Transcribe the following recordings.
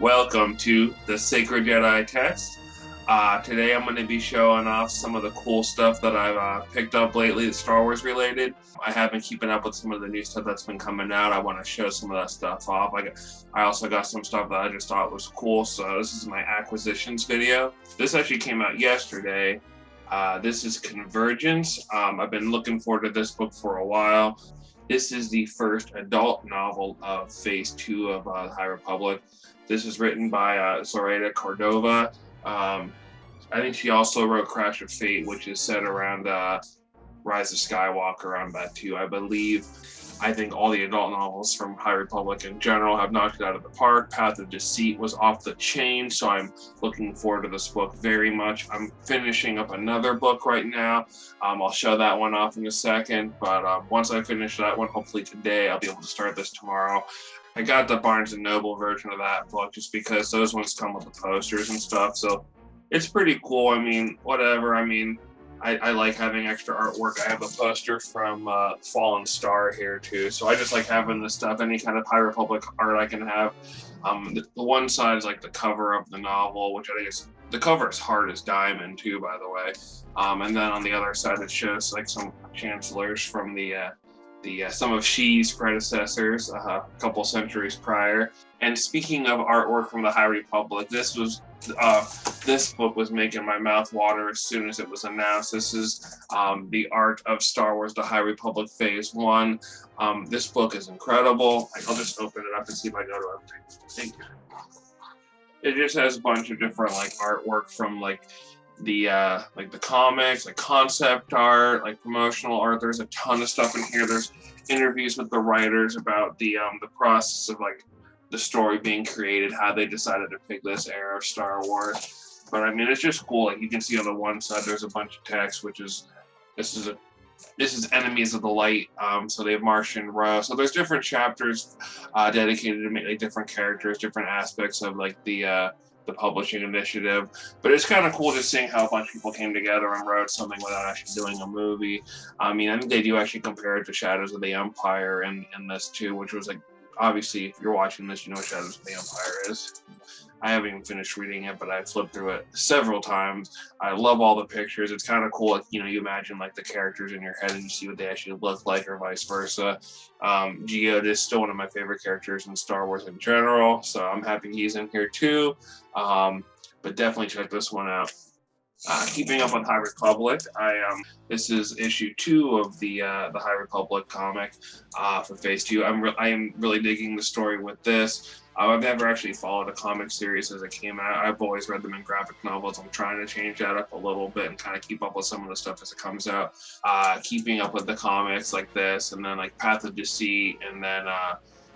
Welcome to the Sacred Jedi Text. Today I'm going to be showing off some of the cool stuff that I've picked up lately that's Star Wars related. I have been keeping up with some of the new stuff that's been coming out. I want to show some of that stuff off. I also got some stuff that I just thought was cool, so this is my acquisitions video. This actually came out yesterday. This is Convergence. I've been looking forward to this book for a while. This is the first adult novel of Phase 2 of the High Republic. This is written by Zoraida Cordova. I think she also wrote Crash of Fate, which is set around Rise of Skywalker, around that too, I believe. I think all the adult novels from High Republic in general have knocked it out of the park. Path of Deceit was off the chain, so I'm looking forward to this book very much. I'm finishing up another book right now. I'll show that one off in a second, but once I finish that one, hopefully today, I'll be able to start this tomorrow. I got the Barnes & Noble version of that book just because those ones come with the posters and stuff, so it's pretty cool. I mean, whatever. I like having extra artwork. I have a poster from Fallen Star here too, so I just like having this stuff, any kind of High Republic art I can have. The one side is like the cover of the novel, which I think is, the cover is hard as diamond too, by the way. And then on the other side it shows like some chancellors from some of Xi's predecessors a couple centuries prior. And speaking of artwork from the High Republic, this book was making my mouth water as soon as it was announced. This is the art of Star Wars: The High Republic Phase 1. This book is incredible. I'll just open it up and see if I go to everything. It just has a bunch of different like artwork from like the comics, like concept art, like promotional art. There's a ton of stuff in here. There's interviews with the writers about the process of like the story being created, how they decided to pick this era of Star Wars. But I mean, it's just cool. Like you can see on the one side, there's a bunch of text, which is this is Enemies of the Light. So they have Martian Row. So there's different chapters dedicated to like different characters, different aspects of like the publishing initiative. But it's kind of cool just seeing how a bunch of people came together and wrote something without actually doing a movie. I mean, I think they do actually compare it to Shadows of the Empire in this too, which was like, obviously, if you're watching this, you know what Shadows of the Empire is. I haven't even finished reading it, but I flipped through it several times. I love all the pictures. It's kind of cool. Like, you know, you imagine like the characters in your head and you see what they actually look like, or vice versa. Geode is still one of my favorite characters in Star Wars in general, so I'm happy he's in here too. But definitely check this one out. Keeping up with High Republic, this is issue 2 of the High Republic comic for Phase 2. I am really digging the story with this. I've never actually followed a comic series as it came out. I've always read them in graphic novels. I'm trying to change that up a little bit and kind of keep up with some of the stuff as it comes out. Keeping up with the comics like this, and then like Path of Deceit, and then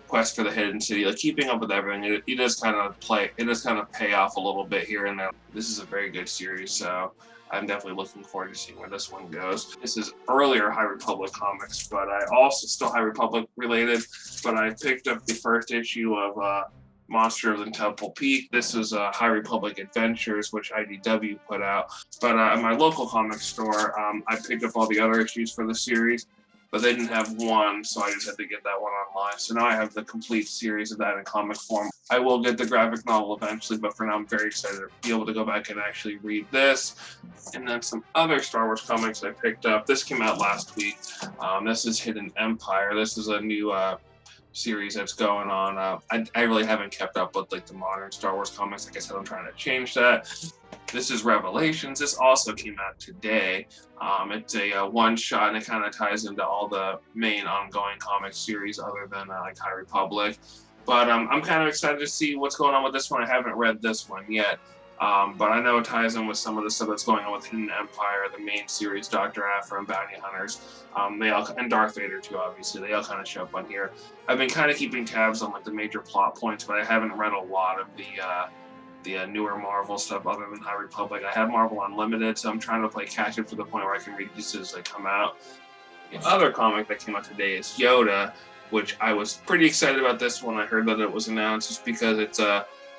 Quest for the Hidden City, like keeping up with everything. It does kind of pay off a little bit here and there. This is a very good series, so I'm definitely looking forward to seeing where this one goes. This is earlier High Republic comics, but I also still High Republic related, but I picked up the first issue of Monster of the Temple Peak. This is High Republic Adventures, which IDW put out. But at my local comic store, I picked up all the other issues for the series, but they didn't have one, so I just had to get that one online. So now I have the complete series of that in comic form. I will get the graphic novel eventually, but for now I'm very excited to be able to go back and actually read this. And then some other Star Wars comics I picked up. This came out last week. This is Hidden Empire. This is a new series that's going on. I really haven't kept up with like the modern Star Wars comics. Like I said, I'm trying to change that. This is Revelations. This also came out today. It's a one-shot, and it kind of ties into all the main ongoing comic series other than like High Republic. But I'm kind of excited to see what's going on with this one. I haven't read this one yet. But I know it ties in with some of the stuff that's going on with Hidden Empire, the main series, Dr. Aphra and Bounty Hunters. And Darth Vader too, obviously. They all kind of show up on here. I've been kind of keeping tabs on like the major plot points, but I haven't read a lot of the newer Marvel stuff other than High Republic. I have Marvel Unlimited, so I'm trying to play catch up to the point where I can read these as they come out. The other comic that came out today is Yoda, which I was pretty excited about this one. I heard that it was announced just because it's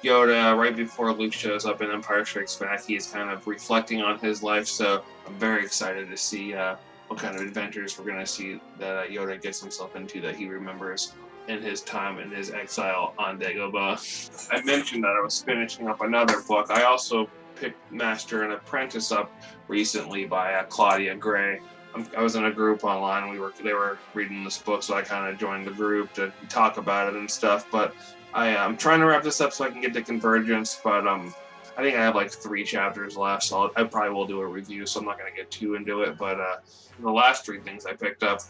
Yoda right before Luke shows up in Empire Strikes Back. He's kind of reflecting on his life, so I'm very excited to see what kind of adventures we're going to see that Yoda gets himself into that he remembers in his time in his exile on Dagobah. I mentioned that I was finishing up another book. I also picked Master and Apprentice up recently by Claudia Gray. I was in a group online. They were reading this book, so I kind of joined the group to talk about it and stuff. But I'm trying to wrap this up so I can get to Convergence. But I think I have like 3 chapters left, so I probably will do a review. So I'm not going to get too into it. But the last 3 things I picked up,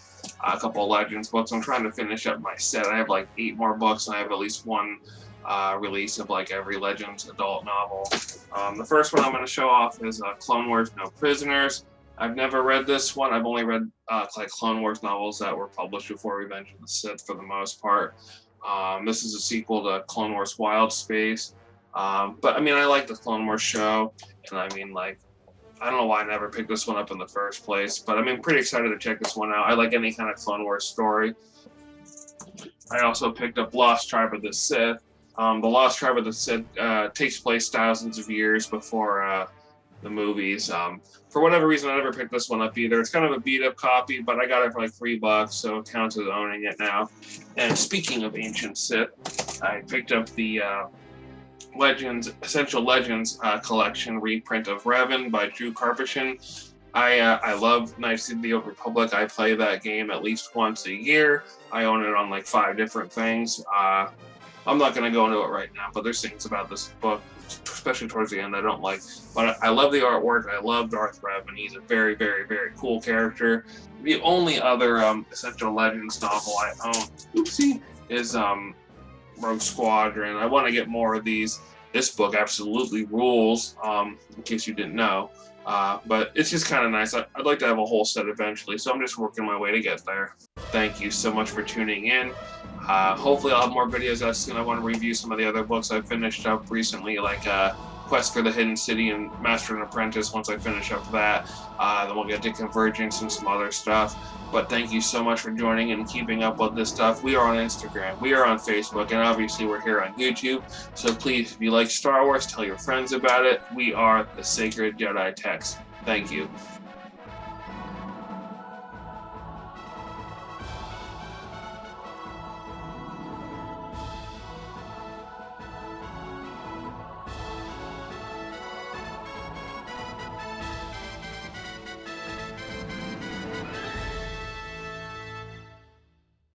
a couple of Legends books. I'm trying to finish up my set. I have like 8 more books, and I have at least 1 release of like every Legends adult novel. The first one I'm going to show off is Clone Wars No Prisoners. I've never read this one. I've only read like Clone Wars novels that were published before Revenge of the Sith for the most part. This is a sequel to Clone Wars Wild Space. But I mean, I like the Clone Wars show, and I mean, like, I don't know why I never picked this one up in the first place, but I mean, pretty excited to check this one out. I like any kind of Clone Wars story. I also picked up Lost Tribe of the Sith. The Lost Tribe of the Sith takes place thousands of years before the movies. For whatever reason, I never picked this one up either. It's kind of a beat-up copy, but I got it for like $3, so it counts as owning it now. And speaking of ancient Sith, I picked up the Essential Legends collection reprint of Revan by Drew Karpyshyn. I love Knights of the Old Republic. I play that game at least once a year. I own it on like 5 different things. I'm not going to go into it right now, but there's things about this book, especially towards the end, I don't like. But I love the artwork. I love Darth Revan. He's a very, very, very cool character. The only other Essential Legends novel I own, is Rogue Squadron. I want to get more of these. This book absolutely rules, in case you didn't know. But it's just kind of nice. I'd like to have a whole set eventually, so I'm just working my way to get there. Thank you so much for tuning in. Hopefully I'll have more videos out soon. I want to review some of the other books I've finished up recently, like Quest for the Hidden City and Master and Apprentice. Once I finish up that, then we'll get to Convergence and some other stuff. But thank you so much for joining and keeping up with this stuff. We are on Instagram, we are on Facebook, and obviously we're here on YouTube. So please, if you like Star Wars, tell your friends about it. We are the Sacred Jedi Text. Thank you.